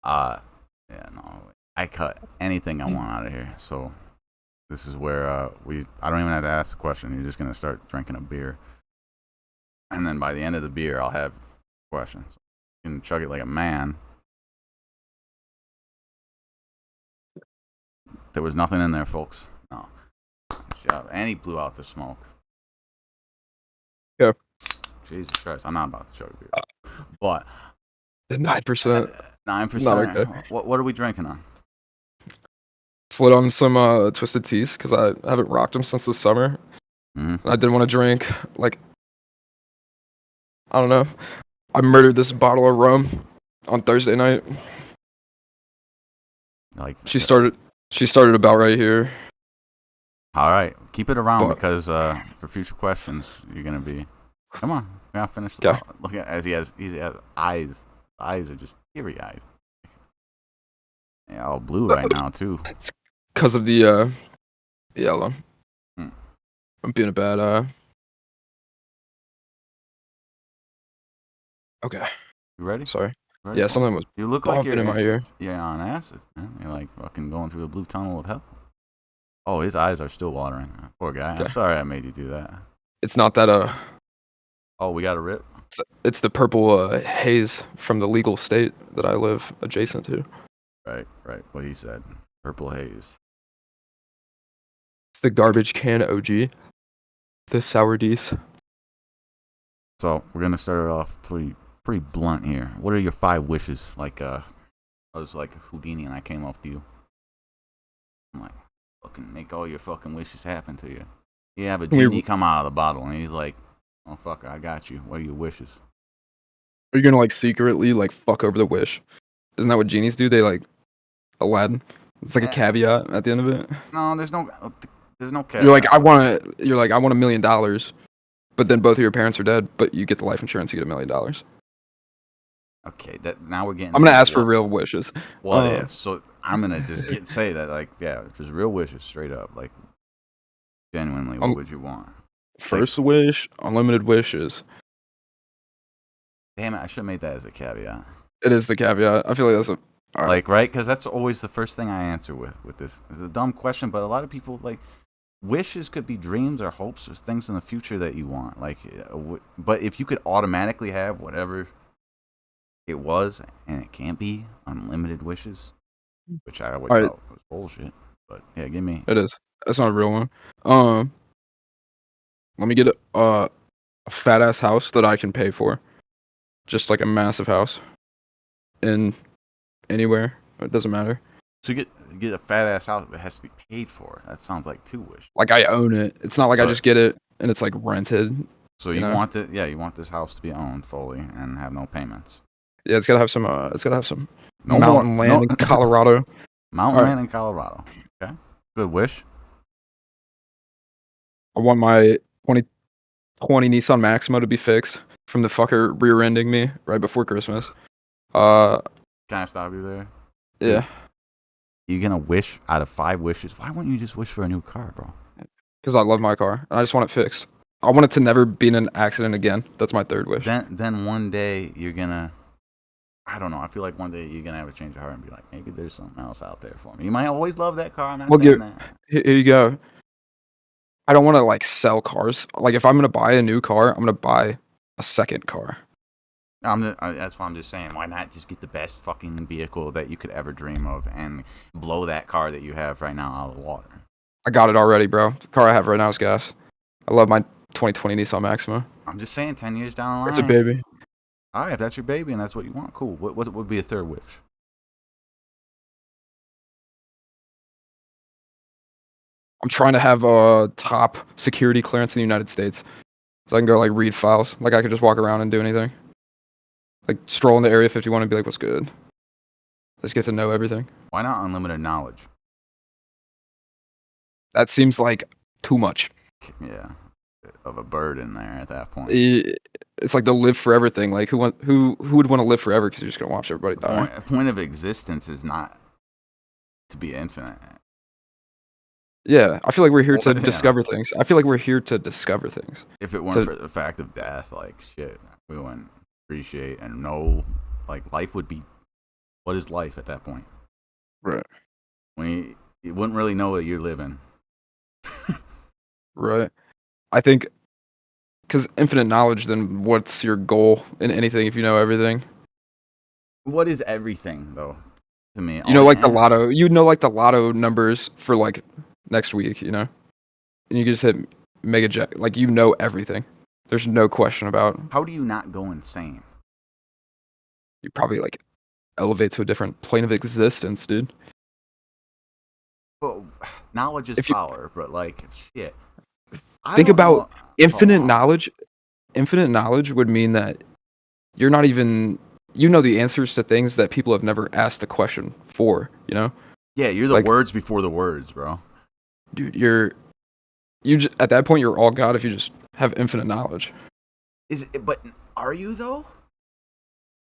Uh, yeah, no, I cut anything I want out of here. So this is where I don't even have to ask the question. You're just gonna start drinking a beer, and then by the end of the beer, I'll have questions. You can chug it like a man. There was nothing in there, folks. No. Nice job. And he blew out the smoke. Yeah. Jesus Christ, I'm not about to chug a beer. But 9%. 9%. Not okay. What are we drinking on? Slid on some Twisted Teas because I haven't rocked them since the summer. Mm-hmm. I didn't want to drink like I don't know. I murdered this bottle of rum on Thursday night. Like She started about right here. All right, keep it around But because for future questions, you're gonna be. Come on, we gotta finish the yeah, bottle. Look at as he has eyes. Eyes are just teary eyed. Yeah, all blue right now too. it's because of the yellow. Hmm. I'm being a bad Okay, You ready? sorry. Ready Yeah, for it? something was You look like bumping in my ear. you're on acid, man. You're like fucking going through a blue tunnel of hell. Oh, his eyes are still watering. Poor guy. I'm Okay, sorry I made you do that. it's not that Oh, we got a rip. it's the purple haze from the legal state that I live adjacent to. Right, right. What he said. Purple haze. It's the garbage can OG, the sour D's. So we're gonna start it off pretty blunt here. What are your 5 wishes? Like I was like Houdini and I came up to you. I'm like, fucking make all your fucking wishes happen to you. You have a We, genie come out of the bottle and he's like, oh fucker, I got you. What are your wishes? are you gonna like secretly like fuck over the wish? Isn't that what genies do? They like Aladdin. It's like a Eh, caveat at the end of it. no, there's no You're like, caveat for that. You're like, I want $1 million, but then both of your parents are dead, but you get the life insurance, you get $1 million. Okay, that now we're getting I'm gonna into ask for real wishes. what if. So I'm gonna just say that like yeah, just real wishes straight up. Like genuinely, what Um, would you want? Like first wish, unlimited wishes. damn it, I should have made that as a caveat. It is the caveat. I feel like that's a all right. Like right, because that's always the first thing I answer with this. It's a dumb question, but a lot of people like wishes could be dreams or hopes or things in the future that you want. Like, but if you could automatically have whatever it was, and it can't be unlimited wishes, which I always All right, thought was bullshit. But yeah, give me. it is. That's not a real one. Um, Let me get a fat ass house that I can pay for, just like a massive house in anywhere. It doesn't matter. To get a fat ass house, it has to be paid for. That sounds like 2 wishes. Like I own it. It's not like I So just get it and it's like rented. so You you know? want you want this house to be owned fully and have no payments. Yeah, it's gotta have some. It's gotta have some No more mountain land no in Colorado. mountain All right. land in Colorado. Okay, good wish. I want my 2020 Nissan Maxima to be fixed from the fucker rear-ending me right before Christmas. Uh, Can I stop you there? yeah, You're gonna wish out of 5 wishes. Why wouldn't you just wish for a new car, bro? because I love my car and I just want it fixed. I want it to never be in an accident again. That's my third wish. Then one day you're gonna. I don't know. I feel like one day you're gonna have a change of heart and be like, maybe there's something else out there for me. You might always love that car. I'm not Well, saying that. here you go. I don't want to like sell cars. Like if I'm gonna buy a new car, I'm gonna buy a second car. That's why I'm just saying. Why not just get the best fucking vehicle that you could ever dream of and blow that car that you have right now out of the water? I got it already, bro. The car I have right now is gas. I love my 2020 Nissan Maxima. I'm just saying, 10 years down the It's a line. baby. All right, if that's your baby and that's what you want, cool. What would be a third wish? I'm trying to have a top security clearance in the United States, so I can go like read files. Like I could just walk around and do anything. Like stroll into Area 51 and be like, "What's good?" Just get to know everything. Why not unlimited knowledge? That seems like too much. Yeah, of a burden there at that point. It's like the live forever thing. Like who would want to live forever because you're just gonna watch everybody die? The point of existence is not to be infinite. Yeah, I feel like we're here to Well, yeah. discover things. I feel like we're here to discover things. If it weren't To for the fact of death, like shit, we wouldn't appreciate and know. Like life would be What is life at that point? Right. When you wouldn't really know what you're living. Right. I think because infinite knowledge, then what's your goal in anything if you know everything? What is everything though? To me, You know, like the lotto. You know, like the lotto numbers for like next week. You know, and you can just hit mega jack. Like you know everything. There's no question about. how do you not go insane? You probably like elevate to a different plane of existence, dude. Well, knowledge is If you power, but like shit. I think don't about know. infinite Oh, knowledge, infinite knowledge would mean that you're not even you know the answers to things that people have never asked the question for, you know? yeah, you're the Like, words before the words, bro. dude, at that point you're all God if you just have infinite knowledge. Is it, but are you though?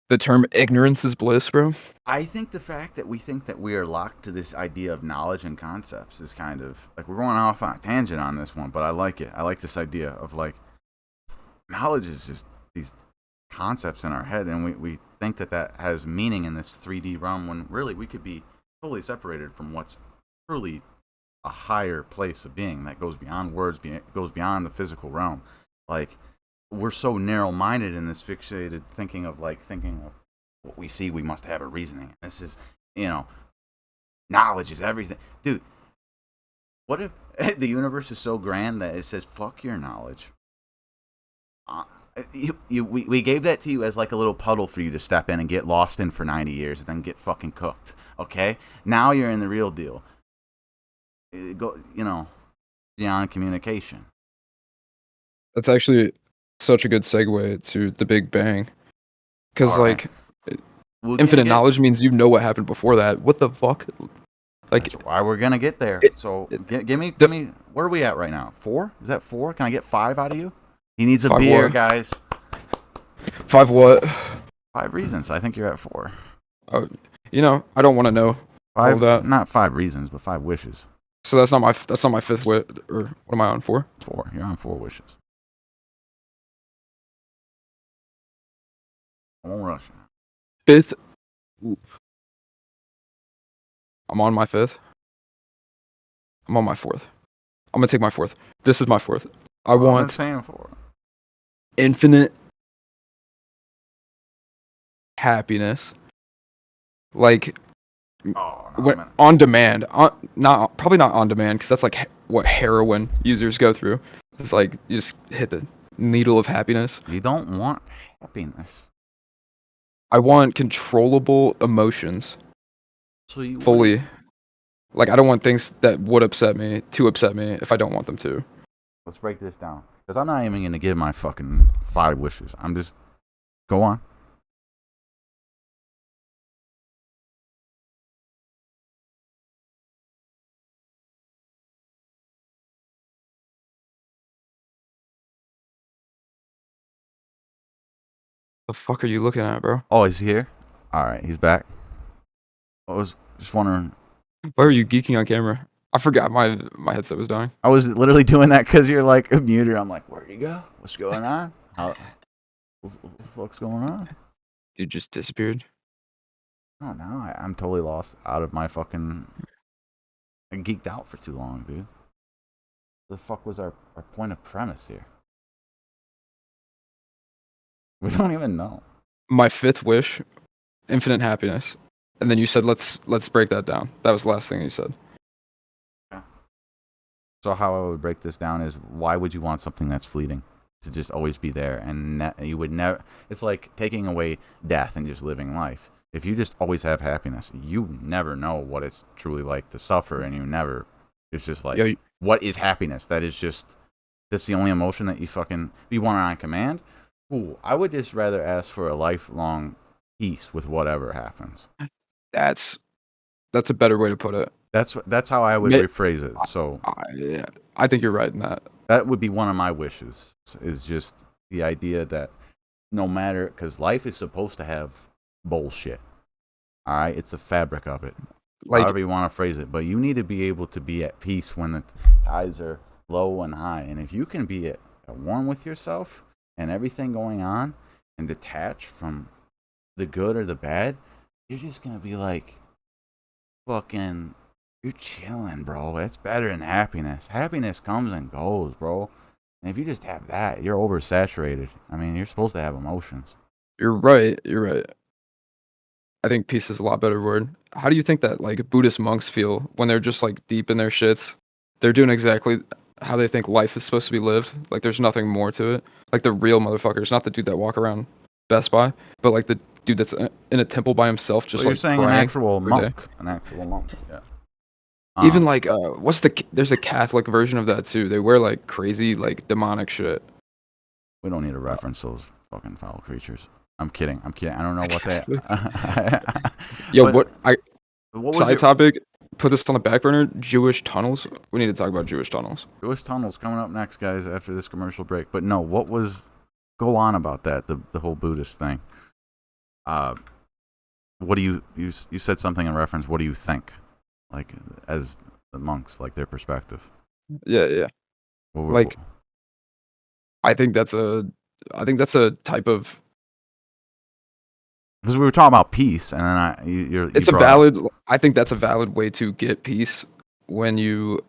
The term ignorance is bliss, bro. I think the fact that we think that we are locked to this idea of knowledge and concepts is kind of like we're going off on a tangent on this one, but I like it. I like this idea of like knowledge is just these concepts in our head, and we think that that has meaning in this 3D realm when really we could be totally separated from what's truly a higher place of being that goes beyond words, goes beyond the physical realm. Like we're so narrow-minded in this fixated thinking of what we see. We must have a reasoning. This is, you know, knowledge is everything, dude. What if the universe is so grand that it says fuck your knowledge? Uh, we gave that to you as like a little puddle for you to step in and get lost in for 90 years and then get fucking cooked. Okay, now you're in the real deal. Go, beyond communication. That's actually such a good segue to the Big Bang. Cuz All right, like we're gonna infinite get. knowledge means you know what happened before that. What the fuck? That's Like why we're gonna get there. it, So it give me, the where are we at right now? 4? Is that 4? Can I get 5 out of you? He needs a 5 beer, what? guys. 5 what? 5 reasons. I think you're at 4. Oh, you know, I don't want to know all of 5, that. not 5 reasons, but 5 wishes. So that's not my fifth wit, or what am I on for? 4. You're on 4 wishes. I won't rush you. Fifth. I'm on my fifth. I'm on my fourth. I'm gonna take my fourth. This is my fourth. I I've been want saying 4. infinite happiness, like Oh no, man. on demand. Not probably not on demand because that's like what heroin users go through. It's like you just hit the needle of happiness. You don't want happiness. I want controllable emotions So you wouldn't. fully. Like I don't want things that would upset me to upset me if I don't want them to. Let's break this down. Because I'm not even gonna give my fucking 5 wishes. I'm just go on. The fuck are you looking at, bro? Oh, he's here. All right, he's back. I was just wondering. Why are you geeking on camera? I forgot my headset was dying. I was literally doing that because you're like a muter. I'm like, where'd you go? What's going on? What the fuck's going on? You just disappeared. I don't know. I'm totally lost out of my fucking. I geeked out for too long, dude. The fuck was our point of premise here? We don't even know. My fifth wish, infinite happiness. And then you said let's break that down. That was the last thing you said. So how I would break this down is why would you want something that's fleeting to just always be there and you would never. It's like taking away death and just living life. If you just always have happiness, you never know what it's truly like to suffer, and you never. It's just like, Yo, what is happiness? That is just. That's the only emotion that you want it on command. Ooh, I would just rather ask for a lifelong peace with whatever happens. that's a better way to put it. That's how I would Ma- rephrase it. So Yeah, I think you're right in that. that would be one of my wishes. Is just the idea that no matter, because life is supposed to have bullshit. All right, it's the fabric of it. Like However you want to phrase it, but you need to be able to be at peace when the tides are low and high, and if you can be at one with yourself and everything going on, and detach from the good or the bad, you're just gonna be like, fucking, you're chilling, bro. It's better than happiness. Happiness comes and goes, bro. And if you just have that, you're oversaturated. I mean, you're supposed to have emotions. You're right. You're right. I think peace is a lot better word. How do you think that like Buddhist monks feel when they're just like deep in their shits? They're doing exactly how they think life is supposed to be lived. Like there's nothing more to it. Like the real motherfuckers, not the dude that walk around Best Buy, but like the dude that's in a temple by himself, So just you're like saying praying every day. an actual monk, yeah. Even Um, like there's a Catholic version of that too. They wear like crazy like demonic shit. we don't need to Uh, reference those fucking foul creatures. I'm kidding. I'm kidding. I don't know what they. Catholics. Yo, but what I what was side your topic? Put this on the back burner. Jewish tunnels. We need to talk about Jewish tunnels. Jewish tunnels coming up next, guys? After this commercial break. But no, what was? Go on about that. The whole Buddhist thing. Uh, what do you said something in reference? What do you think? Like as the monks, like their perspective. Yeah, yeah. What, Like I think that's a type of because we were talking about peace, and then you it's a brought up. valid I think that's a valid way to get peace when you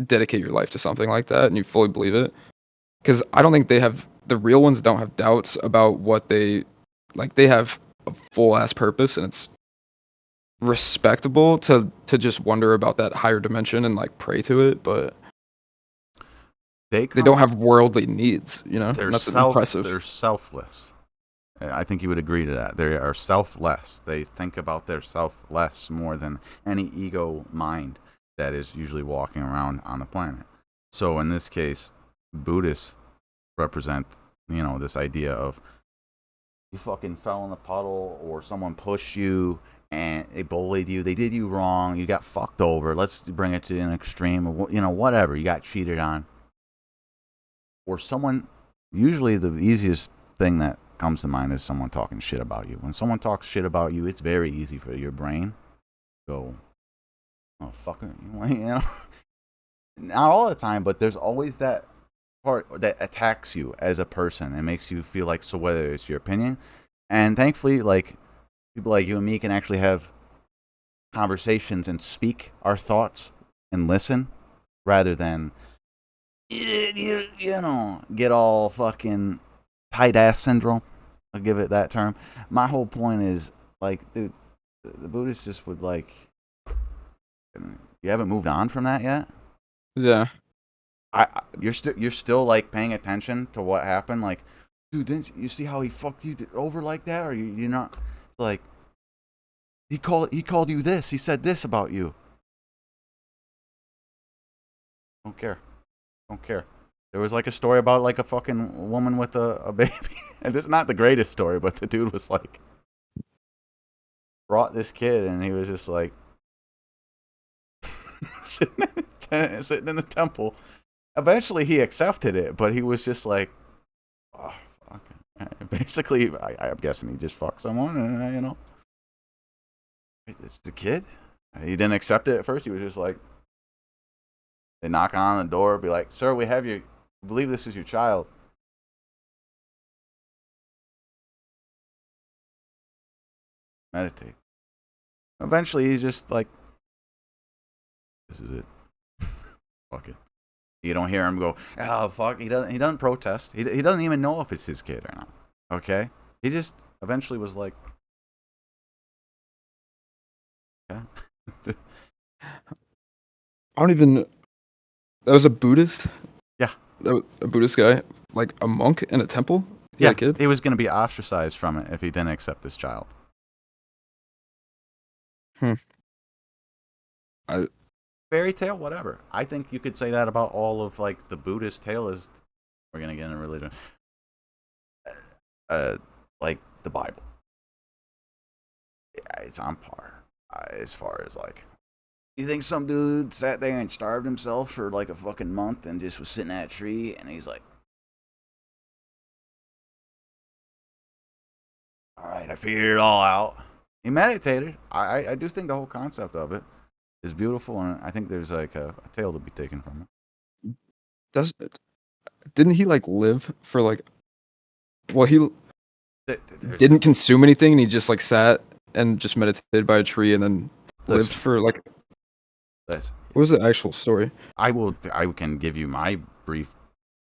dedicate your life to something like that and you fully believe it. Because I don't think the real ones don't have doubts about what they like. They have a full ass purpose, and it's respectable to just wonder about that higher dimension and like pray to it. But They they don't come. have worldly needs, you know, and that's impressive. They're selfless. I think you would agree to that. They are selfless. They think about their self less more than any ego mind that is usually walking around on the planet. So in this case, Buddhists represent, this idea of you fucking fell in the puddle or someone pushed you and they bullied you. They did you wrong. You got fucked over. Let's bring it to an extreme. Whatever. You got cheated on. Or someone, usually the easiest thing that comes to mind is someone talking shit about you. When someone talks shit about you, it's very easy for your brain to go, oh, fucker. Not all the time, but there's always that part that attacks you as a person and makes you feel like, so whether it's your opinion, and thankfully, like, people like you and me can actually have conversations and speak our thoughts and listen rather than get all fucking tight ass syndrome. I'll give it that term. My whole point is, like, dude, the Buddhists just would, like, you haven't moved on from that yet. Yeah, You're still like paying attention to what happened. Like, dude, didn't you see how he fucked you over like that? Or you're not like he called you this. He said this about you. Don't care. Don't care. There was like a story about like a fucking woman with a baby. And it's not the greatest story, but the dude was like brought this kid and he was just like sitting in the temple. Eventually he accepted it, but he was just like, oh, fuck. Basically, I'm guessing he just fucked someone and, it's the kid. He didn't accept it at first. He was just like, they knock on the door, be like, sir, we believe this is your child. Meditate. Eventually, he's just like, this is it. Fuck it. You don't hear him go, oh, fuck. He doesn't protest. He doesn't even know if it's his kid or not. Okay? He just eventually was like, yeah. I don't even. That was a Buddhist. Yeah. A Buddhist guy, like a monk in a temple. He Yeah, had a kid. he was going to be ostracized from it if he didn't accept this child. Hmm. Fairy tale, whatever. I think you could say that about all of like the Buddhist tale is. We're gonna get into religion, like the Bible. Yeah, it's on par as far as like. You think some dude sat there and starved himself for like a fucking month and just was sitting at a tree and he's like, all right, I figured it all out. He meditated. I do think the whole concept of it is beautiful, and I think there's like a tale to be taken from it. Does didn't he like live for like? Well, he There's didn't consume anything, and he just like sat and just meditated by a tree and then lived Listen, for like listen. what was the actual story? I can give you my brief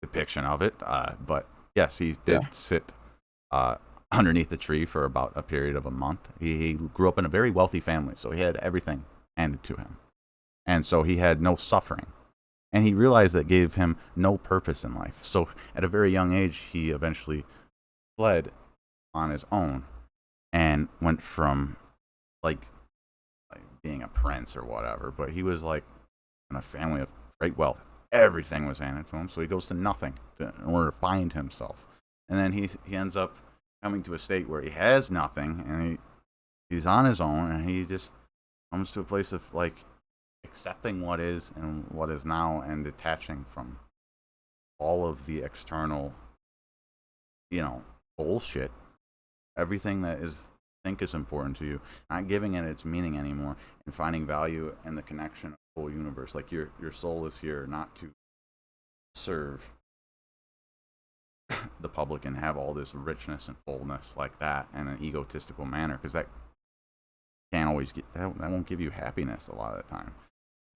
depiction of it. But yes, he Yeah. did sit uh, underneath the tree for about a period of a month. He grew up in a very wealthy family, so he had everything handed to him, and so he had no suffering. And he realized that gave him no purpose in life. So at a very young age, he eventually fled on his own and went from like, being a prince or whatever. But he was like in a family of great wealth. Everything was handed to him, so he goes to nothing in order to find himself. And then he ends up coming to a state where he has nothing, and he's on his own, and he just comes to a place of like accepting what is and what is now, and detaching from all of the external, bullshit. Everything that is think is important to you, not giving it its meaning anymore, and finding value in the connection of the whole universe. Like your soul is here not to serve the public and have all this richness and fullness like that in an egotistical manner, because that can't always get that won't give you happiness a lot of the time.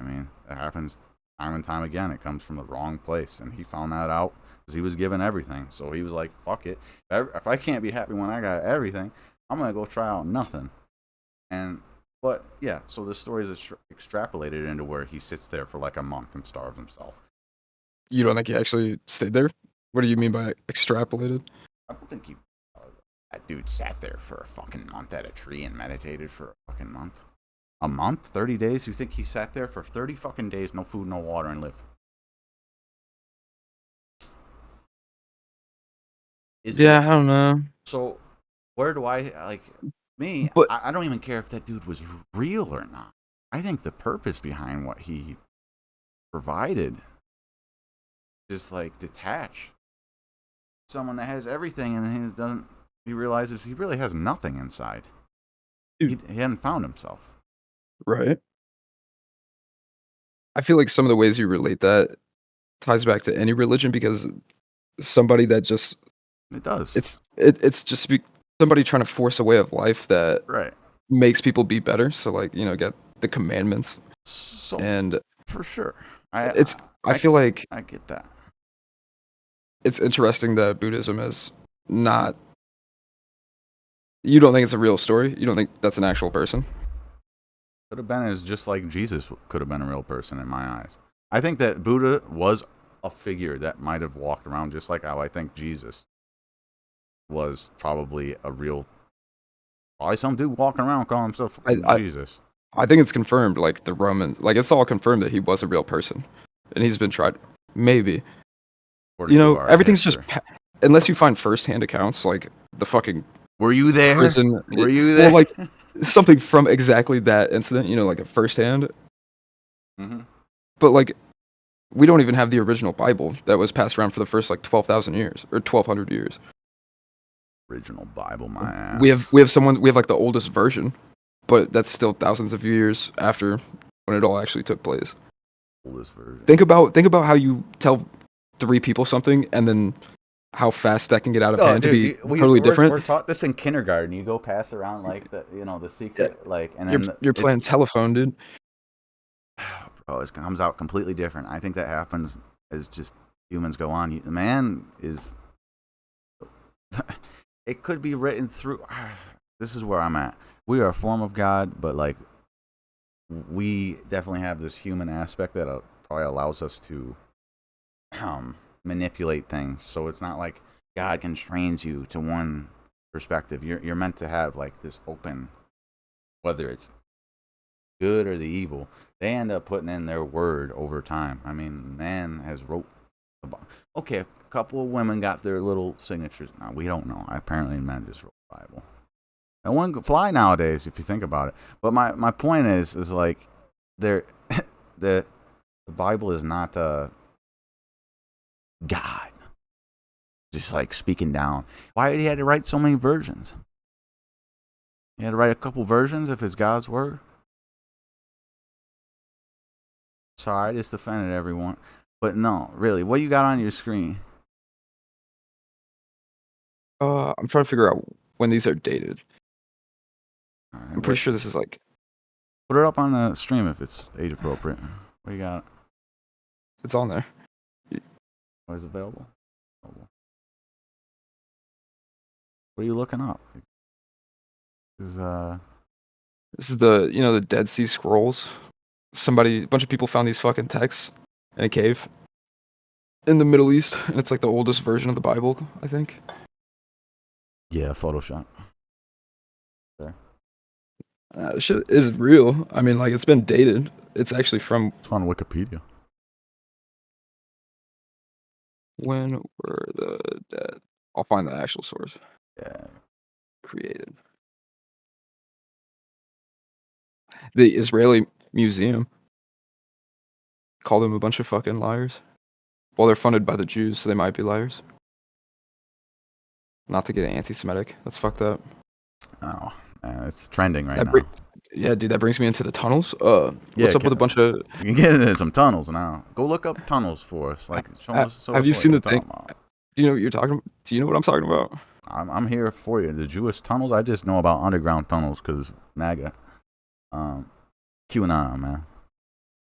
I mean, it happens time and time again. It comes from the wrong place, and he found that out because he was given everything. So he was like, "Fuck it. If I can't be happy when I got everything, I'm gonna go try out nothing." And but yeah, so the story is extrapolated into where he sits there for like a month and starves himself. You don't think he actually stayed there? What do you mean by extrapolated? I don't think that dude sat there for a fucking month at a tree and meditated for a fucking month. A month? 30 days? You think he sat there for 30 fucking days, no food, no water, and lived? Is there. Yeah, I don't know. So, where do I, like, me, But I don't even care if that dude was real or not. I think the purpose behind what he provided, just like detach someone that has everything and he realizes he really has nothing inside. He hadn't found himself. right. I feel like some of the ways you relate that ties back to any religion because somebody that just It does. it's just somebody trying to force a way of life that Right. makes people be better. So like, get the commandments So, and for sure. it's I I, feel like I get that. it's interesting that Buddhism is not you don't think it's a real story? You don't think that's an actual person? Could have been as just like Jesus could have been a real person in my eyes. I think that Buddha was a figure that might have walked around just like how I think Jesus was probably probably some dude walking around calling himself I, fucking I Jesus. I think it's confirmed like the Roman like it's all confirmed that he was a real person and he's been tried maybe. According to our Everything's just history. unless you find firsthand accounts like the fucking Were you there? prison Were you well there? like something from exactly that incident, like a firsthand. Mm-hmm. But like we don't even have the original Bible that was passed around for the first like 12,000 years or 1,200 years. Original Bible, my We have ass. we have like the oldest version, but that's still thousands of years after when it all actually took place. Oldest version. Think about how you tell three people something and then how fast that can get out of Oh, hand to dude, be totally different. we're taught this in kindergarten. You go pass around like the Yeah, secret, like, and You're then you're it's playing telephone, dude. bro, it comes out completely different. I think that happens as just humans go on. The man is, it could be written through. This is where I'm at. We are a form of God, but like we definitely have this human aspect that probably allows us to manipulate things. So it's not like God constrains you to one perspective. You're meant to have like this open, whether it's good or the evil. They end up putting in their word over time. I mean, man has wrote. Okay, a couple of women got their little signatures. Now we don't know. Apparently, men just wrote the Bible. And one could fly nowadays if you think about it. But my point is like there, the the Bible is not God just like speaking down. Why did he had to write so many versions? He had to write a couple versions if it's God's word. Sorry, I just offended everyone. But no, really, what you got on your screen? I'm trying to figure out when these are dated. Alright, I'm pretty sure this is like put it up on the stream if it's age appropriate. What you got? it's on there. What is available? What are you looking up? Is This is the Dead Sea Scrolls. A bunch of people found these fucking texts in a cave in the Middle East, and it's like the oldest version of the Bible, I think. yeah, Photoshop. Shit is real. I mean, like it's been dated. It's actually from It's on Wikipedia. when were the dead? I'll find the actual source. Yeah. Created. The Israeli Museum called them a bunch of fucking liars. Well, they're funded by the Jews, so they might be liars. Not to get anti-Semitic. That's fucked up. Oh, it's trending right That now. br- Yeah, dude, that brings me into the tunnels. Yeah, What's up with a bunch of? You can get into some tunnels now. Go look up tunnels for us. Like, show us. Have you seen the thing? About. Do you know what you're talking? Do you know what I'm talking about? I'm here for you. The Jewish tunnels. I just know about underground tunnels because MAGA. QAnon, man.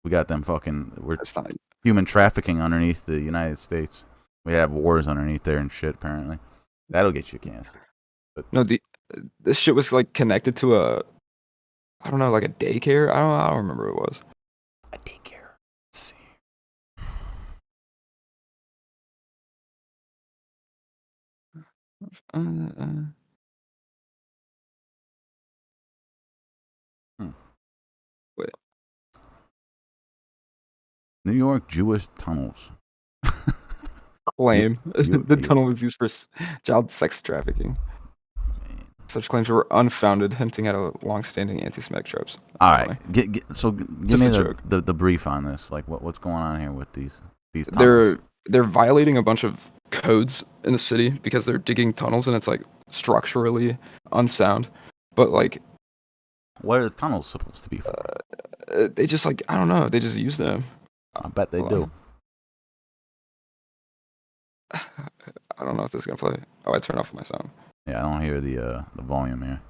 We got them fucking. We're That's not. human trafficking underneath the United States. We have wars underneath there and shit. Apparently, that'll get you cancer. No, this shit was like connected to I don't know, like a daycare. I don't remember what it was. A daycare. Let's see. Wait. New York Jewish tunnels. Claim You- the tunnel was used for child sex trafficking. Such claims were unfounded, hinting at a long-standing anti-Semitic tropes. All That's right, funny. give Just me a joke. the brief on this. Like, what's going on here with these tunnels? They're violating a bunch of codes in the city because they're digging tunnels and it's like structurally unsound. But like What are the tunnels supposed to be for? they just like I don't know, they just use them. I bet they hold do. I don't know if this is gonna play. Oh, I turned off my sound. Yeah, I don't hear the volume here.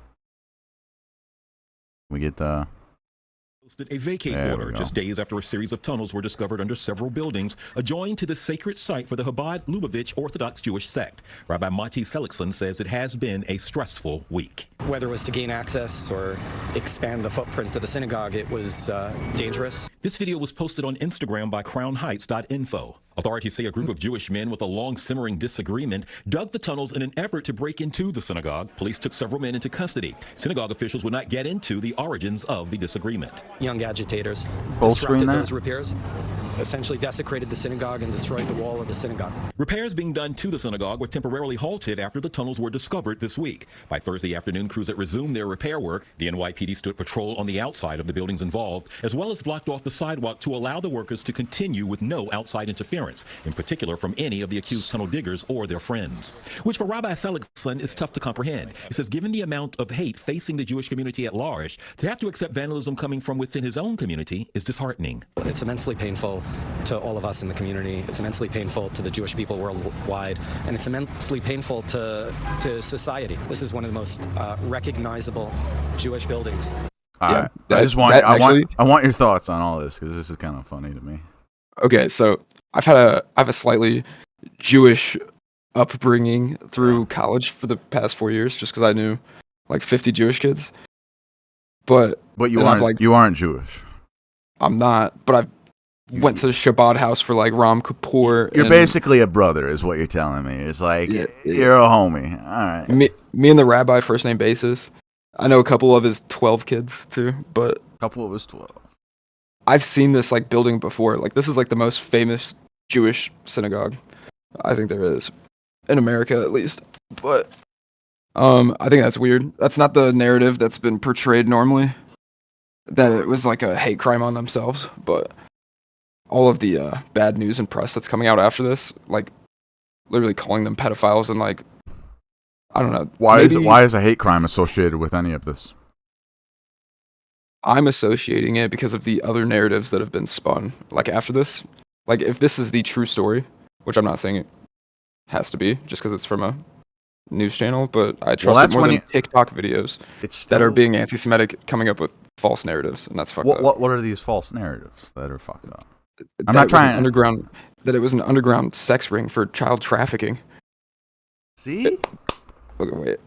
We get Posted a vacate There we order go. just days after a series of tunnels were discovered under several buildings adjoining to the sacred site for the Chabad Lubavitch Orthodox Jewish sect. Rabbi Mati Seligson says it has been a stressful week. Whether it was to gain access or expand the footprint of the synagogue, it was dangerous. This video was posted on Instagram by crownheights.info. Authorities say a group of Jewish men with a long simmering disagreement dug the tunnels in an effort to break into the synagogue. Police took several men into custody. Synagogue officials would not get into the origins of the disagreement. Young agitators Full screen disrupted that? those repairs, essentially desecrated the synagogue and destroyed the wall of the synagogue. Repairs being done to the synagogue were temporarily halted after the tunnels were discovered this week. By Thursday afternoon, crews had resumed their repair work. The NYPD stood patrol on the outside of the buildings involved, as well as blocked off the sidewalk to allow the workers to continue with no outside interference, in particular from any of the accused tunnel diggers or their friends. Which for Rabbi Seligson is tough to comprehend. He says given the amount of hate facing the Jewish community at large, to have to accept vandalism coming from within his own community is disheartening. It's immensely painful to all of us in the community. It's immensely painful to the Jewish people worldwide, and it's immensely painful to society. This is one of the most recognizable Jewish buildings. all Yeah, right. that- I just want that I want actually- I want your thoughts on all this because this is kind of funny to me. Okay, so I have a slightly Jewish upbringing through college for the past 4 years, just because I knew like 50 Jewish kids. But But you And I've, aren't like- you aren't Jewish. I'm not. But I went to Shabbat house for like Ram Kippur. You're and basically a brother, is what you're telling me. It's like Yeah, yeah. you're a homie. All right. me and the rabbi first name basis. I know a couple of his 12 kids too, but Couple of us 12. I've seen this like building before. Like this is like the most famous Jewish synagogue I think there is in America at least. But I think that's weird. That's not the narrative that's been portrayed normally. That it was like a hate crime on themselves, but all of the bad news and press that's coming out after this, like literally calling them pedophiles and like I don't know. Why maybe is a hate crime associated with any of this? I'm associating it because of the other narratives that have been spun like after this. Like if this is the true story, which I'm not saying it has to be just because it's from a news channel, but I trust it that's more when than TikTok videos It's that are still, being anti-Semitic, coming up with false narratives, and that's fucked up. what are these false narratives that are fucked up? That not it was an trying- underground that it was an underground sex ring for child trafficking. See? Wait.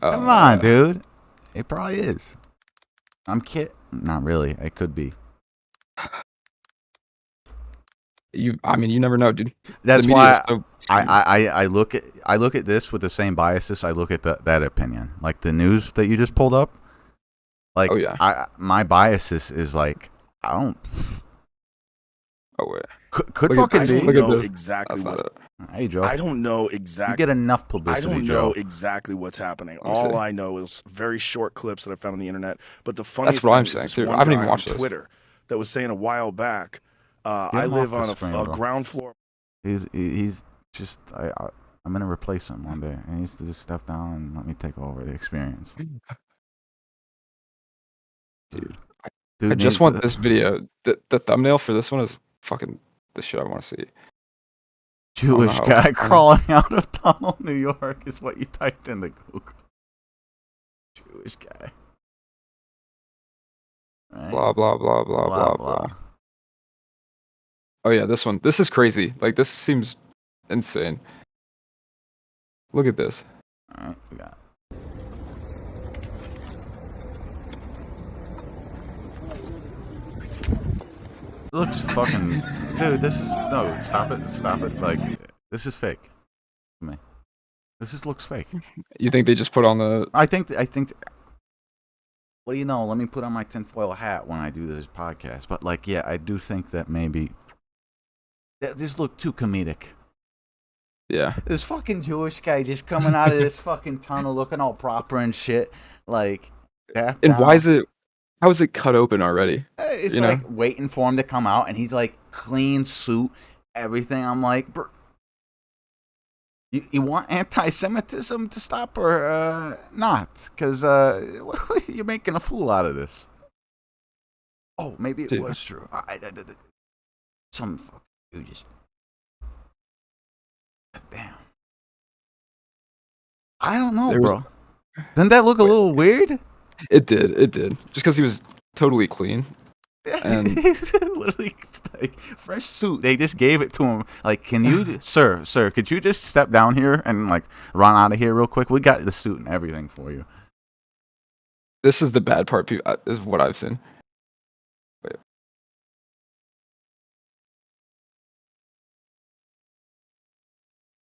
Come on, dude. It probably is. I'm kidding. Not really. It could be. I mean, you never know, dude. That's The media is why so I look at this with the same biases I look at that opinion. Like the news that you just pulled up. Like, Oh, yeah. My biases is like, I don't. Oh wait. Could Look at fucking this. be. Look at know this. exactly That's not what's it. Hey, Joe. I don't know You exactly. get enough I publicity, don't Joe. know exactly what's happening. Let me see. All I know is very short clips that I found on the internet. But the funniest what I'm thing is saying, this too. one I haven't guy even on watched this. Twitter that was saying a while back, I him live off the on screen, a bro. ground floor. He's just I'm gonna replace him one day. He needs to just step down and let me take over the experience. Dude, Dude I just needs want to- this video. The thumbnail for this one is fucking the shit I want to see. Jewish how- guy I don't- crawling out of tunnel, New York, is what you typed in the Google. Jewish guy. Right? Blah blah blah blah blah blah. Oh yeah, this one. This is crazy. Like this seems insane. Look at this. All right, we got. It looks fucking, dude. This is no. Stop it. Like, this is fake. To me, this just looks fake. You think they just put on the? I think. What do you know? Let me put on my tinfoil hat when I do this podcast. But like, yeah, I do think that maybe that just looked too comedic. Yeah. This fucking Jewish guy just coming out of this fucking tunnel looking all proper and shit. Like, And why is it? How is it cut open already? It's you know? like waiting for him to come out, and he's like clean suit, everything. I'm like, bro, you want anti-Semitism to stop or not? Because you're making a fool out of this. Oh, maybe it Dude. was true. Some fuck dude just. Damn. I don't know, There was- bro. Didn't that look a little weird? It did. It did. Just because he was totally clean. And- He's literally like fresh suit. They just gave it to him. Like, can you, sir, could you just step down here and like run out of here real quick? We got the suit and everything for you. This is the bad part. Is what I've seen. Wait.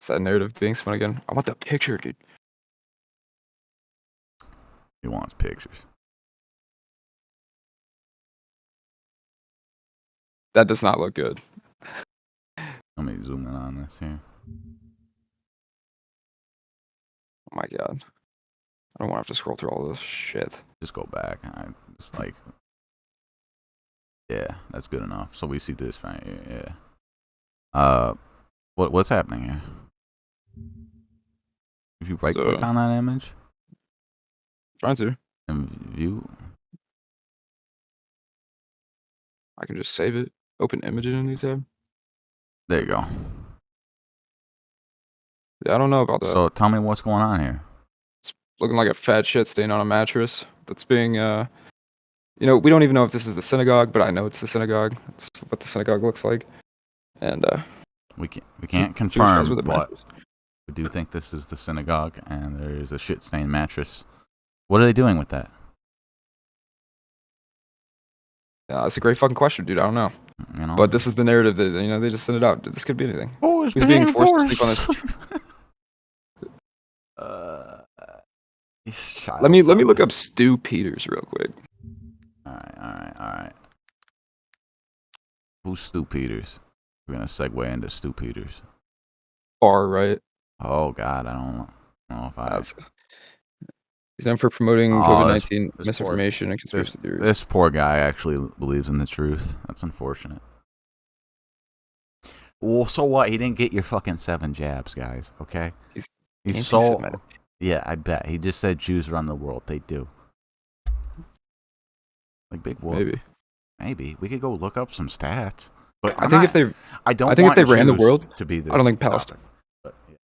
Is that narrative being spun again? I want the picture, dude. He wants pictures. That does not look good. Let me zoom in on this here. Oh my god. I don't want to have to scroll through all this shit. Just go back. I just like, yeah, that's good enough. So we see this right here. Yeah. What's happening here? If you right click So- on that image Trying to. and view, I can just save it. Open image in a new tab. there you go. Yeah, I don't know about that. So tell me what's going on here. Looking like a fat shit stain on a mattress that's being you know, we don't even know if this is the synagogue, but I know it's the synagogue. That's what the synagogue looks like. And We can't Jewish guys confirm, with a but mattress. we do think this is the synagogue, and there is a shit stained mattress. What are they doing with that? Yeah, that's a great fucking question, dude. I don't know. You know, But this is the narrative that, you know, they just sent it out. This could be anything. oh, it's He's being forced to sleep on this. Let me look up Stu Peters real quick. All right. Who's Stu Peters? We're gonna segue into Stu Peters. Far right. Oh God, I don't know if I. That's he's known for promoting Oh, COVID-19 this misinformation and conspiracy theories. This poor guy actually believes in the truth. That's unfortunate. Well, so what? He didn't get your fucking 7 jabs, guys. Okay. He's so. Anti-Semitic. Yeah, I bet. He just said Jews run the world. They do. Like big wolf. Maybe we could go look up some stats. But I think if they, I don't. I think if want they ran the Jews world, to be this. I don't think topic. Palestine.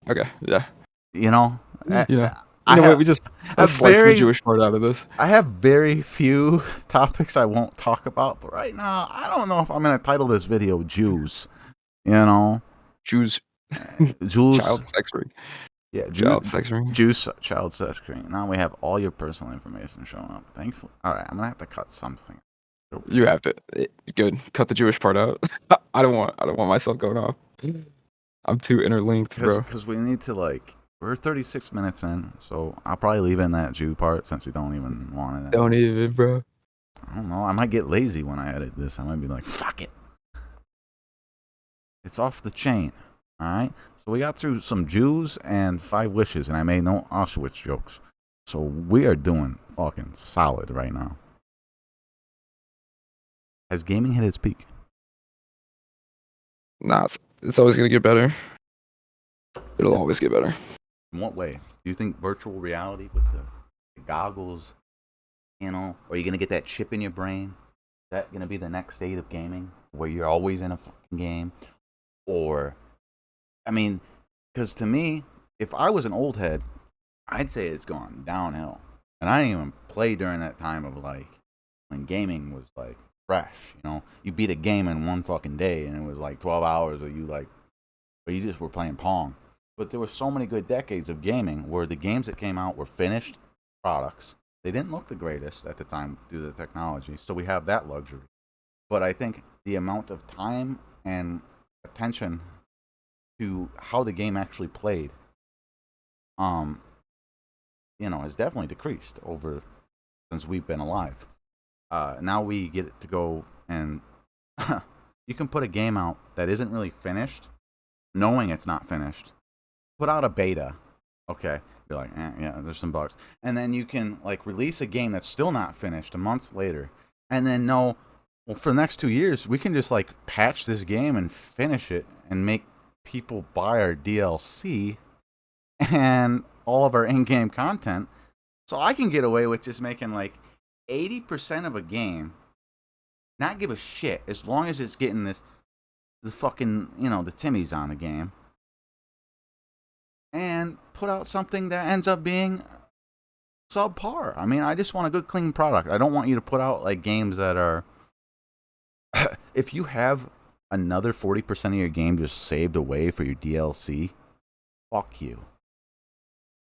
Okay, yeah. You know, You know. I You know what? have, We just a let's slice the very Jewish part out of this. I have very few topics I won't talk about, but right now I don't know if I'm gonna title this video "Jews." You know, Jews, Jews. child sex ring, Yeah, child sex ring. Jews, child sex screen. Now we have all your personal information showing up. Thankfully, all right. I'm gonna have to cut something. You have to. Good. Cut the Jewish part out. I don't want myself going off. I'm too interlinked, bro. Because we need to we're 36 minutes in, so I'll probably leave in that Jew part since we don't even want it. Don't even, bro. I don't know. I might get lazy when I edit this. I might be like, fuck it. It's off the chain. All right. So we got through some Jews and 5 wishes, and I made no Auschwitz jokes. So we are doing fucking solid right now. Has gaming hit its peak? Nah, it's always gonna get better. It'll always get better. In what way? Do you think virtual reality with the goggles, or are you going to get that chip in your brain? Is that going to be the next state of gaming where you're always in a fucking game? Or, I mean, because to me, if I was an old head, I'd say it's gone downhill. And I didn't even play during that time of when gaming was fresh, You beat a game in one fucking day and it was 12 hours or you just were playing Pong. But there were so many good decades of gaming where the games that came out were finished products. They didn't look the greatest at the time due to the technology, so we have that luxury. But I think the amount of time and attention to how the game actually played, has definitely decreased since we've been alive. Now we get to go and you can put a game out that isn't really finished, knowing it's not finished. Put out a beta, okay? Be like, yeah, there's some bugs, and then you can release a game that's still not finished a month later, and then for the next 2 years we can just patch this game and finish it and make people buy our DLC and all of our in-game content, so I can get away with just making 80% of a game, not give a shit as long as it's getting the fucking the Timmies on the game. And put out something that ends up being subpar. I mean, I just want a good, clean product. I don't want you to put out games that are. If you have another 40% of your game just saved away for your DLC, fuck you.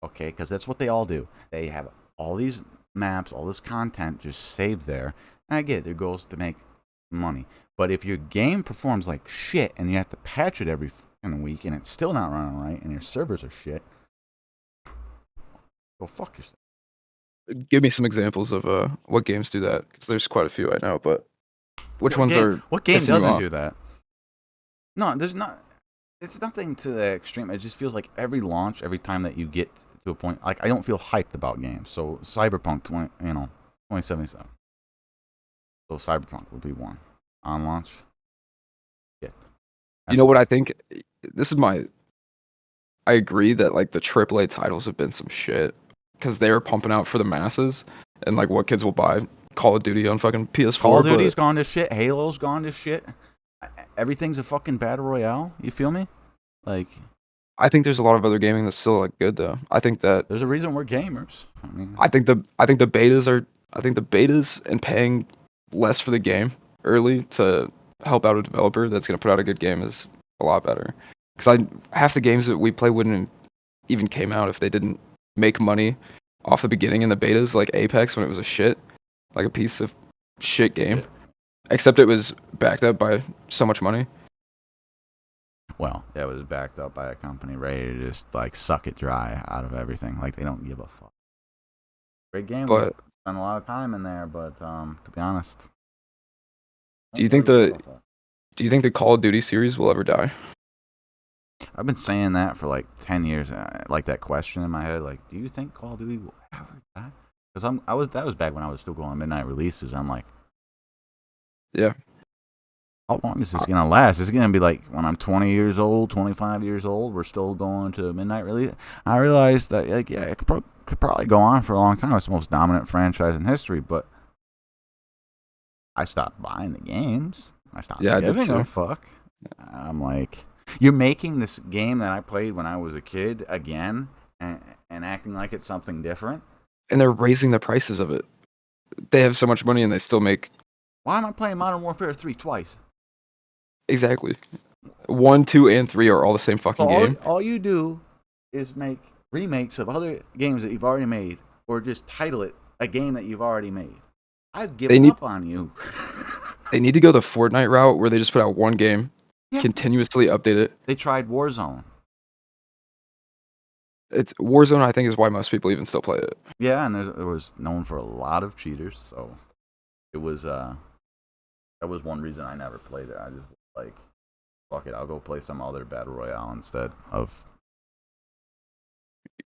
Okay, because that's what they all do. They have all these maps, all this content just saved there. And I get it, their goal is to make money. But if your game performs like shit and you have to patch it every week and it's still not running right and your servers are shit, go fuck yourself. Give me some examples of what games do that, because there's quite a few I know, but which ones are what game pissing you doesn't off? do that? No, there's not. It's nothing to the extreme. It just feels like every launch, every time that you get to a point, I don't feel hyped about games. So Cyberpunk 2077. So Cyberpunk would be one on launch. Yeah. You know what I think? This is I agree that the AAA titles have been some shit because they're pumping out for the masses and what kids will buy. Call of Duty on fucking PS4. Call of Duty's gone to shit. Halo's gone to shit. Everything's a fucking battle royale. You feel me? I think there's a lot of other gaming that's still good though. I think that there's a reason we're gamers. I think the betas and paying less for the game early to help out a developer that's gonna put out a good game is a lot better. Because half the games that we play wouldn't even came out if they didn't make money off the beginning in the betas, like Apex when it was a shit, a piece of shit game. Except it was backed up by so much money. Well, that was backed up by a company ready to just suck it dry out of everything. They don't give a fuck. Great game. But spent a lot of time in there, but to be honest, do you think the Call of Duty series will ever die? I've been saying that for 10 years. That question in my head, do you think Call of Duty will ever die? Because that was back when I was still going midnight releases. I'm yeah. How long is this gonna last? Is it gonna be when I'm 20 years old, 25 years old, we're still going to midnight release? I realized that it could probably go on for a long time. It's the most dominant franchise in history, but I stopped buying the games. I stopped giving a fuck. I'm you're making this game that I played when I was a kid again, and and acting like it's something different. And they're raising the prices of it. They have so much money and they still make Why am I playing Modern Warfare 3 twice? exactly 1, 2, and 3 are all the same fucking game. All you do is make remakes of other games that you've already made, or just title it a game that you've already made. I'd give up on you. They need to go the Fortnite route where they just put out one game, Yeah. continuously update it. They tried Warzone. It's Warzone, I think, is why most people even still play it. Yeah, and it was known for a lot of cheaters, so it was that was one reason I never played it. I just like, fuck it, I'll go play some other battle royale instead of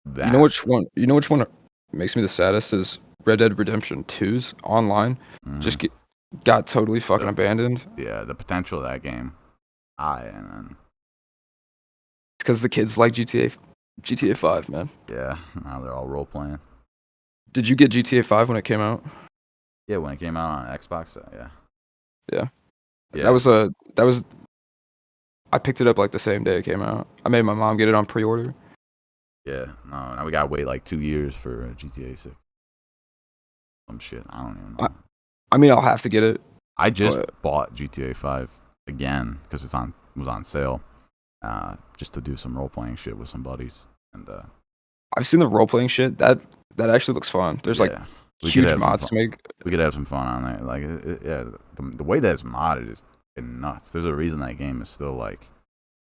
that. You know which one makes me the saddest is Red Dead Redemption 2's online. Mhm. Just got totally fucking abandoned. Yeah, the potential of that game. And then It's because the kids like GTA 5, man. yeah, now they're all role playing. Did you get GTA 5 when it came out? Yeah, when it came out on Xbox, yeah. Yeah. Yeah. That was I picked it up like the same day it came out. I made my mom get it on pre-order. Yeah, no, now we gotta wait like 2 years for GTA 6. Some shit, I don't even know. I mean, I'll have to get it. I just but- bought GTA 5 again because it was on sale, just to do some role playing shit with some buddies. And I've seen the role-playing shit. That actually looks fun. There's like we could huge have some mods fun. to make. We could have some fun on it. Like, yeah, the way that it's modded is nuts. There's a reason that game is still like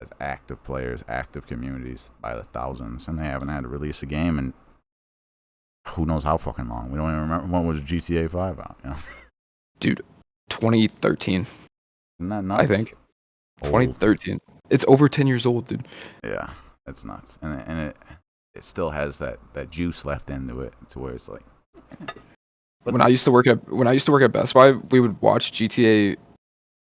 has active players, active communities by the thousands, and they haven't had to release a game in who knows how fucking long. We don't even remember when was GTA 5 out. You know? Dude, 2013, Isn't that nuts? I think. Old. 2013. It's over 10 years old, dude. Yeah, it's nuts, and it still has that juice left into it, to where it's like. When I used to work at Best Buy, we would watch GTA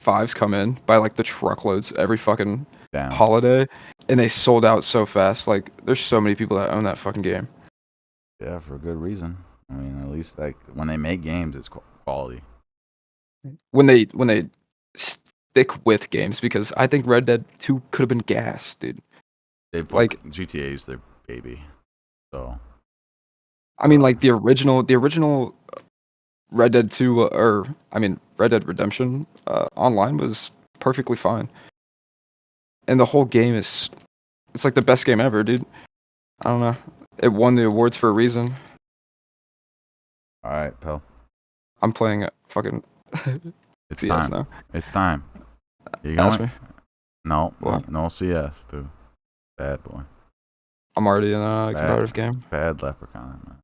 5s come in by like the truckloads every fucking Damn. holiday, and they sold out so fast. Like, there's so many people that own that fucking game. Yeah, for a good reason. I mean, at least like when they make games, it's quality. When they stick with games, because I think Red Dead 2 could have been gas, dude. They've Like- GTA's their baby, so I mean, like the original Red Dead 2, Red Dead Redemption online was perfectly fine, and the whole game it's like the best game ever, dude. I don't know. It won the awards for a reason. all right, pal. I'm playing fucking It's CS time. now. It's time. You Ask going? me. No, What? no CS, dude. Bad boy. I'm already in a competitive game. Bad leprechaun, man.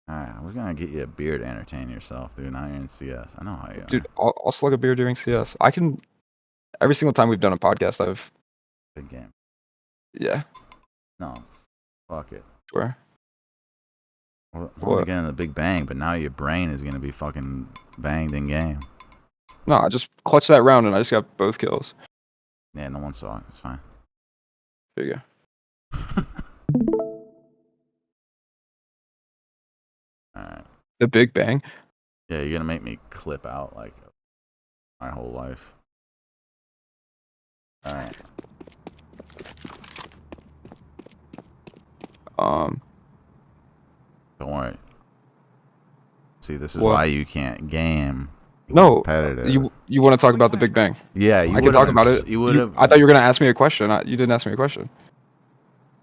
Alright, I was gonna get you a beer to entertain yourself, dude. Now you're in CS. I know how you are. Dude, I'll slug a beer during CS. I can. Every single time we've done a podcast, Good game. yeah, No. Fuck it. swear. We're What? getting the Big Bang, but now your brain is gonna be fucking banged in game. No, I just clutched that round and I just got both kills. Yeah, no one saw it. It's fine. There you go. Alright. The Big Bang. Yeah, you're gonna make me clip out like my whole life. Alright. Don't worry. See, this is What? why you can't game. No, Competitive. you want to talk about the Big Bang? Yeah, you I can talk about it. You would have. I thought you were gonna ask me a question. You didn't ask me a question.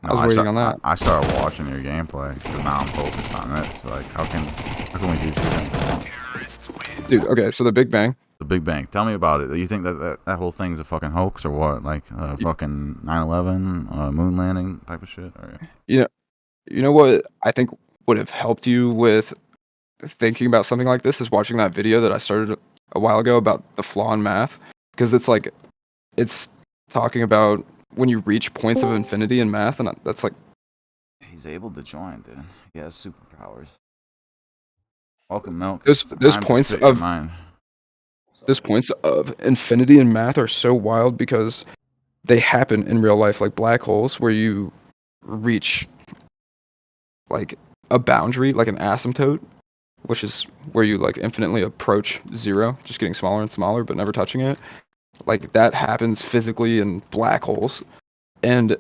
I was waiting on that. I started watching your gameplay because now I'm focused on this. Like, how can we do two things? Dude, okay, so the Big Bang. The Big Bang. Tell me about it. You think that whole thing's a fucking hoax or what? Like, fucking 9/11, moon landing type of shit? Or... You know what I think would have helped you with thinking about something like this is watching that video that I started a while ago about the flaw in math, because it's talking about when you reach points of infinity in math, and that's like He's able to join, dude. He has superpowers. Welcome, Milk. Those Time to points spit your of- mind. those points of infinity in math are so wild because they happen in real life, like black holes, where you reach like a boundary, like an asymptote, which is where you like infinitely approach zero, just getting smaller and smaller, but never touching it. Like that happens physically in black holes, and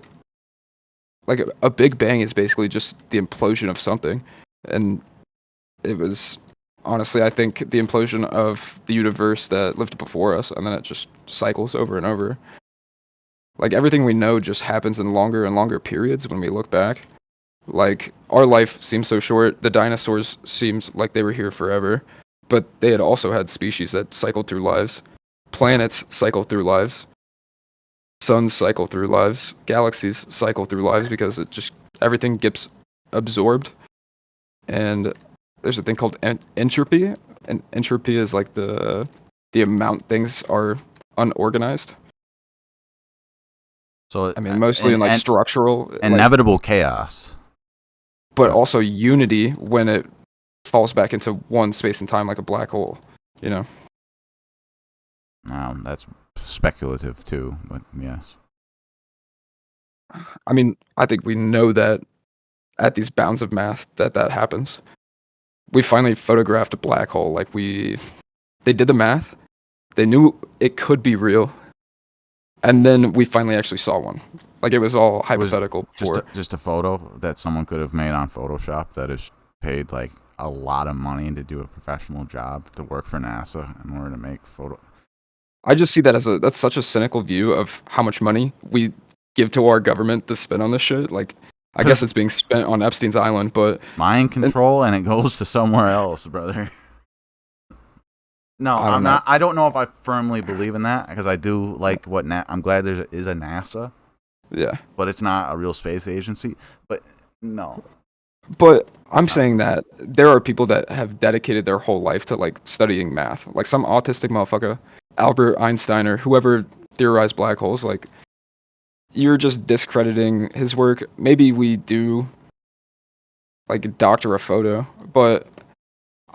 like a Big Bang is basically just the implosion of something, and it was honestly, I think, the implosion of the universe that lived before us, and then it just cycles over and over. Like everything we know just happens in longer and longer periods when we look back. Like our life seems so short. The dinosaurs seems like they were here forever, but they had also had species that cycled through lives. Planets cycle through lives. Suns cycle through lives. Galaxies cycle through lives because it just everything gets absorbed. And there's a thing called entropy, and entropy is like the amount things are unorganized. So I mean, mostly in like structural, like, inevitable chaos. but also unity when it falls back into one space and time, like a black hole. You know. That's speculative too, but yes. I mean, I think we know that at these bounds of math that happens. We finally photographed a black hole. Like they did the math. They knew it could be real, and then we finally actually saw one. Like it was all hypothetical before. Just a photo that someone could have made on Photoshop that is paid like a lot of money to do a professional job to work for NASA in order to make photo. I just see that as that's such a cynical view of how much money we give to our government to spend on this shit. Like, I guess it's being spent on Epstein's island, but mind control, and it goes to somewhere else, brother. No, I'm not. I don't know if I firmly believe in that because I do like what I'm glad there is a NASA. Yeah, but it's not a real space agency. But no. But I'm saying that there are people that have dedicated their whole life to like studying math. Like some autistic motherfucker, Albert Einstein or whoever theorized black holes. Like you're just discrediting his work. Maybe we do like doctor a photo, but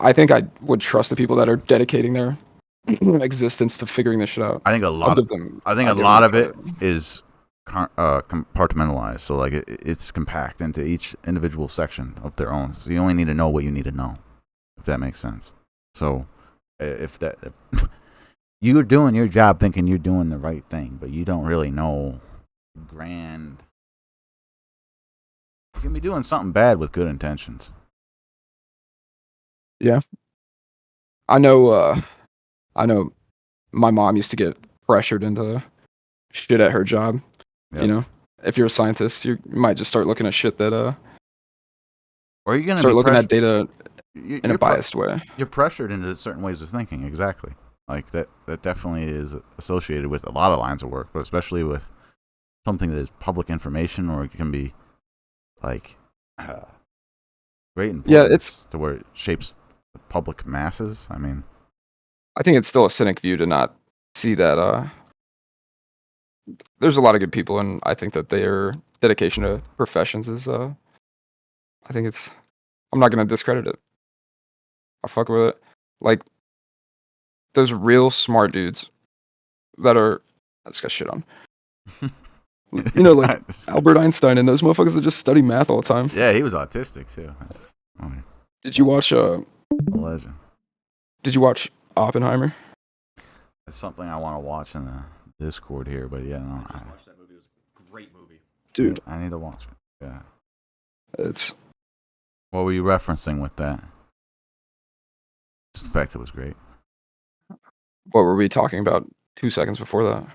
I think I would trust the people that are dedicating their existence to figuring this shit out. I think a lot of it is compartmentalized, so like it's compact into each individual section of their own. So you only need to know what you need to know, if that makes sense. So if you're doing your job thinking you're doing the right thing, but you don't really know grand. You can be doing something bad with good intentions. Yeah. I know my mom used to get pressured into shit at her job. Yep. You know, if you're a scientist, you might just start looking at shit that or you're gonna start looking at data in a biased way. You're pressured into certain ways of thinking. Exactly. Like that definitely is associated with a lot of lines of work, but especially with something that is public information, or it can be like great importance. Yeah, it's to where it shapes the public masses. I mean, I think it's still a cynic view to not see that there's a lot of good people, and I think that their dedication to professions is I think I'm not gonna discredit it. I fuck with it. Like those real smart dudes that are I just got shit on. You know, like Albert Einstein and those motherfuckers that just study math all the time. Yeah, he was autistic too. Did you watch Legend. Did you watch Oppenheimer? It's something I want to watch in the Discord here, but yeah, no. I watched that movie. It was a great movie. Dude, I need to watch it. Yeah. It's. What were you referencing with that? Just the fact it was great. What were we talking about 2 seconds before that?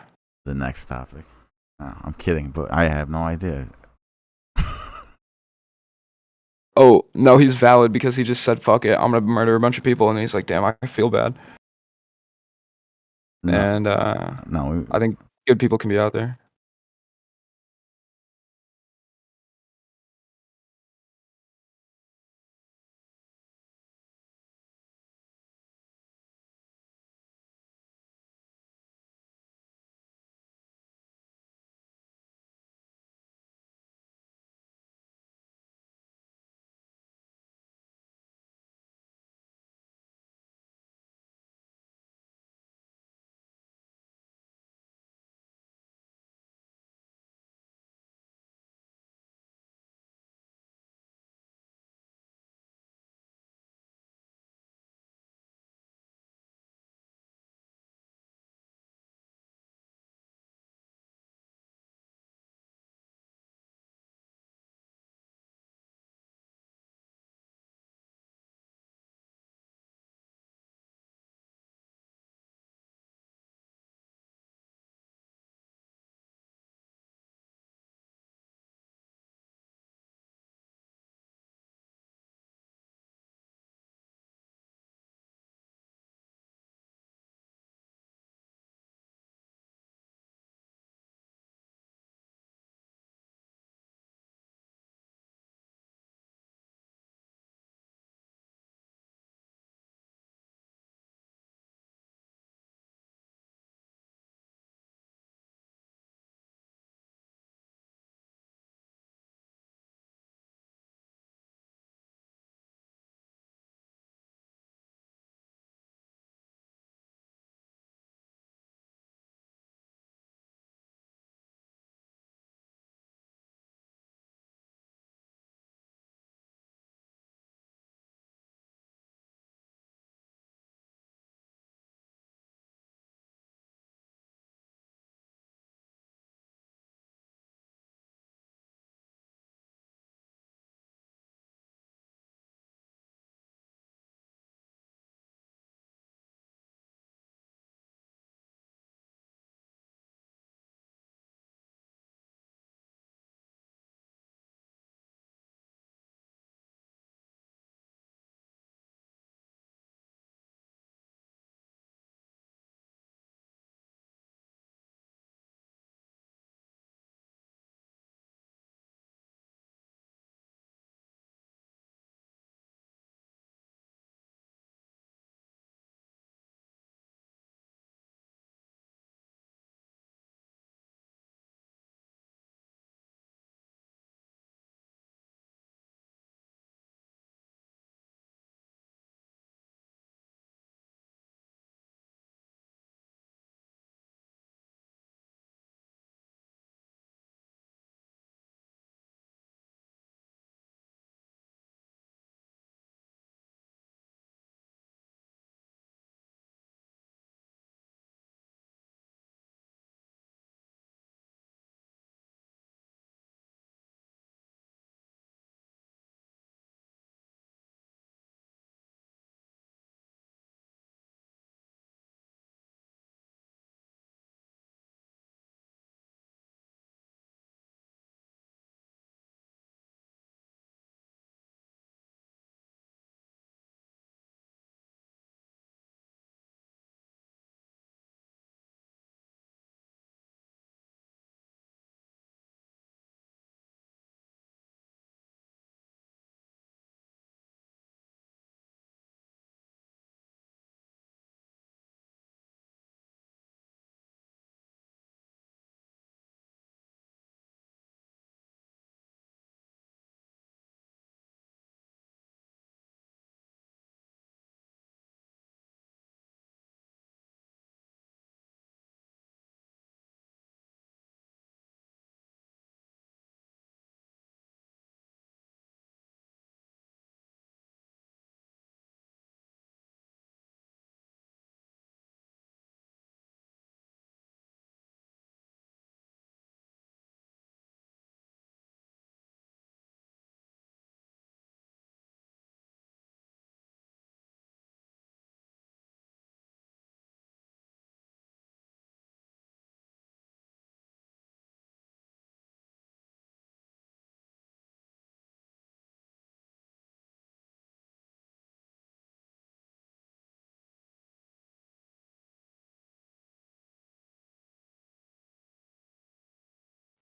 The next topic. No, I'm kidding, but I have no idea. Oh, no, he's valid because he just said, fuck it, I'm going to murder a bunch of people. And he's like, damn, I feel bad. No, and no, I think good people can be out there.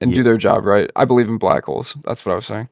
and Yeah. do their job right. I believe in black holes. That's what I was saying.